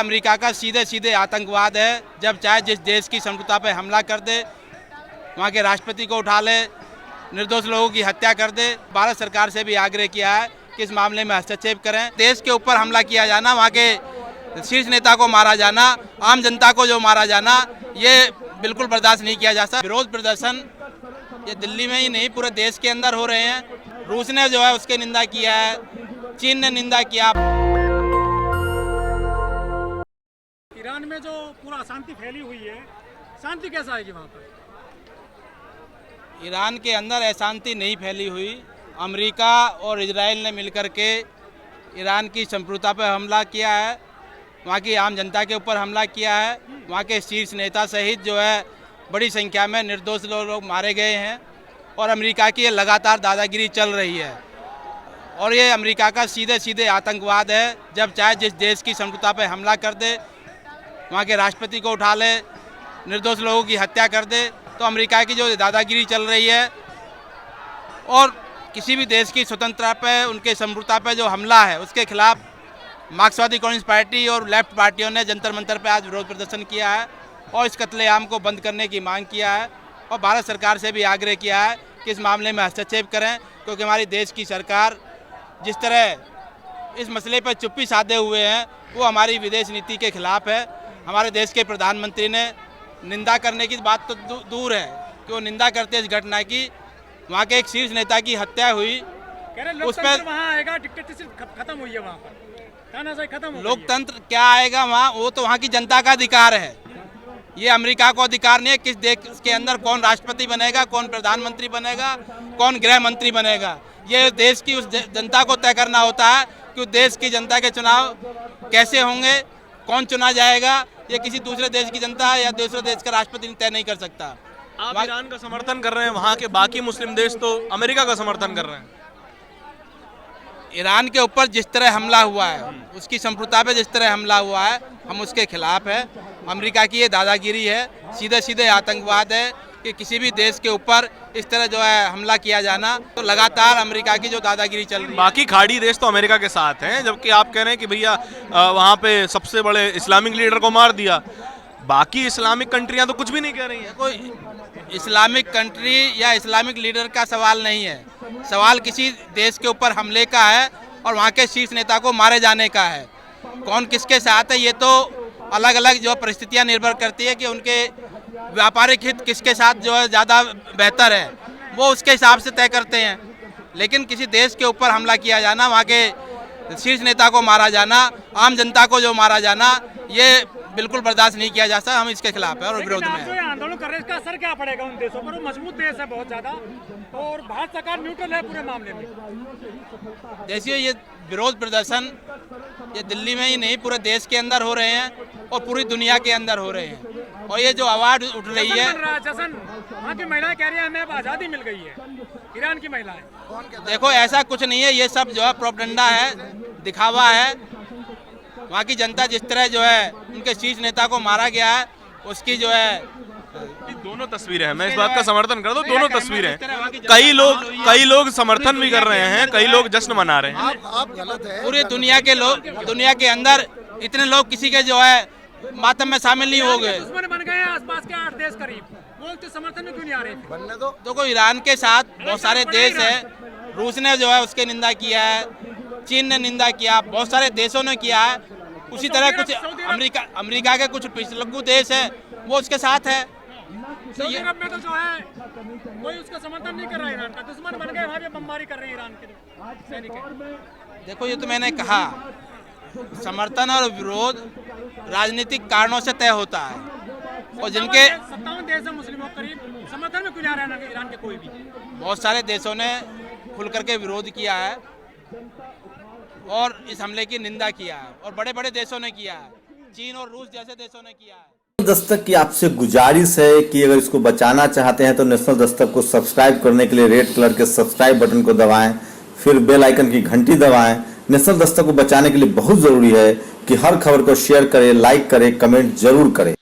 America का सीधे सीधे आतंकवाद है। जब चाहे जिस देश की संप्रभुता पर हमला कर दे, वहाँ के राष्ट्रपति को उठा ले, निर्दोष लोगों की हत्या कर दे। भारत सरकार से भी आग्रह किया है कि इस मामले में हस्तक्षेप करें। देश के ऊपर हमला किया जाना, वहाँ के शीर्ष नेता को मारा जाना, आम जनता को जो मारा जाना, ये बिल्कुल बर्दाश्त नहीं किया जा सकता। विरोध प्रदर्शन ये दिल्ली में ही नहीं पूरे देश के अंदर हो रहे हैं। रूस ने जो है उसकी निंदा किया है, चीन ने निंदा किया। ईरान में जो पूरा अशांति फैली हुई है, शांति कैसा आएगी वहाँ पर? ईरान के अंदर अशांति नहीं फैली हुई। अमेरिका और इजराइल ने मिलकर के ईरान की संप्रभुता पर हमला किया है, वहाँ की आम जनता के ऊपर हमला किया है। वहाँ के शीर्ष नेता सहित जो है बड़ी संख्या में निर्दोष लोग मारे गए हैं और अमेरिका की ये लगातार दादागिरी चल रही है। और ये अमेरिका का सीधे सीधे आतंकवाद है। जब चाहे जिस देश की संप्रभुता पर हमला कर दे, वहाँ के राष्ट्रपति को उठा ले, निर्दोष लोगों की हत्या कर दे, तो अमेरिका की जो दादागिरी चल रही है और किसी भी देश की स्वतंत्रता पे, उनके संप्रभुता पे जो हमला है, उसके खिलाफ मार्क्सवादी कम्युनिस्ट पार्टी और लेफ्ट पार्टियों ने जंतर मंतर पे आज विरोध प्रदर्शन किया है और इस कत्लेआम को बंद करने की मांग किया है और भारत सरकार से भी आग्रह किया है कि इस मामले में हस्तक्षेप करें, क्योंकि हमारी देश की सरकार जिस तरह इस मसले पर चुप्पी साधे हुए हैं वो हमारी विदेश नीति के खिलाफ है। हमारे देश के प्रधानमंत्री ने निंदा करने की बात तो दूर है कि वो निंदा करते इस घटना की। वहाँ के एक शीर्ष नेता की हत्या हुई, उस पर वहाँ आएगा, डिक्टेटरशिप खत्म हुई है वहाँ पर, तानाशाही खत्म हो गई है। लोकतंत्र क्या आएगा वहाँ? वो तो वहाँ की जनता का अधिकार है। ये अमेरिका को अधिकार नहीं है किस देश के अंदर कौन राष्ट्रपति बनेगा, कौन प्रधानमंत्री बनेगा, कौन गृह मंत्री बनेगा। ये देश की उस जनता को तय करना होता है कि उस देश की जनता के चुनाव कैसे होंगे, कौन चुना जाएगा। ये किसी दूसरे देश की जनता या दूसरे देश का राष्ट्रपति तय नहीं कर सकता। आप ईरान का समर्थन कर रहे हैं, वहाँ के बाकी मुस्लिम देश तो अमेरिका का समर्थन कर रहे हैं। ईरान के ऊपर जिस तरह हमला हुआ है, उसकी संप्रभुता पे जिस तरह हमला हुआ है, हम उसके खिलाफ है। अमेरिका की ये दादागिरी है, सीधे सीधे आतंकवाद है कि किसी भी देश के ऊपर इस तरह जो है हमला किया जाना, तो लगातार अमेरिका की जो दादागिरी चल रही है। बाकी खाड़ी देश तो अमेरिका के साथ हैं, जबकि आप कह रहे हैं कि भैया वहाँ पे सबसे बड़े इस्लामिक लीडर को मार दिया। बाकी इस्लामिक कंट्रियाँ तो कुछ भी नहीं कह रही हैं। कोई इस्लामिक कंट्री या इस्लामिक लीडर का सवाल नहीं है, सवाल किसी देश के ऊपर हमले का है और वहाँ के शीर्ष नेता को मारे जाने का है। कौन किसके साथ है ये तो अलग अलग जो परिस्थितियाँ निर्भर करती है कि उनके व्यापारिक हित किसके साथ जो है ज़्यादा बेहतर है, वो उसके हिसाब से तय करते हैं। लेकिन किसी देश के ऊपर हमला किया जाना, वहाँ के शीर्ष नेता को मारा जाना, आम जनता को जो मारा जाना, ये बिल्कुल बर्दाश्त नहीं किया जा सकता। हम इसके खिलाफ है और विरोध में जो आंदोलन कर रहे हैं, इसका असर क्या पड़ेगा उन देशों पर? वो मजबूत देश है बहुत ज्यादा और भारत सरकार न्यूट्रल है पूरे मामले में। देखिए, ये विरोध प्रदर्शन ये दिल्ली में ही नहीं पूरे देश के अंदर हो रहे हैं और पूरी दुनिया के अंदर हो रहे हैं। और ये जो आवाज उठ रही है, जशन वहाँ की महिलाएं कह रही है हमें अब आज़ादी मिल गई है, ईरान की महिलाएं। देखो ऐसा कुछ नहीं है, ये सब जो है प्रोपेगेंडा है, दिखावा है। वहाँ की जनता जिस तरह जो है उनके शीर्ष नेता को मारा गया है, उसकी जो है दोनों तस्वीरें हैं। मैं इस बात का समर्थन करता हूँ, दोनों तस्वीरें। कई लोग समर्थन भी कर रहे हैं, कई लोग जश्न मना रहे हैं। आप गलत है। पूरी दुनिया के लोग, दुनिया के अंदर इतने लोग किसी के जो है मातम में शामिल नहीं हो गए। दुश्मन बन गए आसपास के 8 देश करीब, वो तो समर्थन में क्यों नहीं आ रहे? बनने दो। देखो, ईरान के साथ बहुत सारे देश है। रूस ने जो है उसकी निंदा किया है, चीन ने निंदा किया, बहुत सारे देशों ने किया है। उसी तरह कुछ अमेरिका के कुछ पिछलग्गू देश है, वो उसके साथ है। सऊदी अरब में तो जो है कोई उसका समर्थन नहीं कर रहा है, ईरान का दुश्मन बन गए, वहाँ भी बमबारी कर रहे हैं ईरान के सैनिक। देखो, ये तो मैंने कहा, समर्थन और विरोध राजनीतिक कारणों से तय होता है और जिनके 57 देश है मुस्लिमों करीब, समर्थन में क्यों नहीं आ रहा है ईरान के? कोई भी बहुत सारे देशों ने खुल करके विरोध किया है और इस हमले की निंदा किया है और बड़े बड़े देशों ने किया है, चीन और रूस जैसे देशों ने किया है। दस्तक की आपसे गुजारिश है कि अगर इसको बचाना चाहते हैं तो नेशनल दस्तक को सब्सक्राइब करने के लिए रेड कलर के सब्सक्राइब बटन को दबाएं, फिर बेल आइकन की घंटी दबाएं। नेशनल दस्तक को बचाने के लिए बहुत जरूरी है कि हर खबर को शेयर करें, लाइक करें, कमेंट जरूर करें।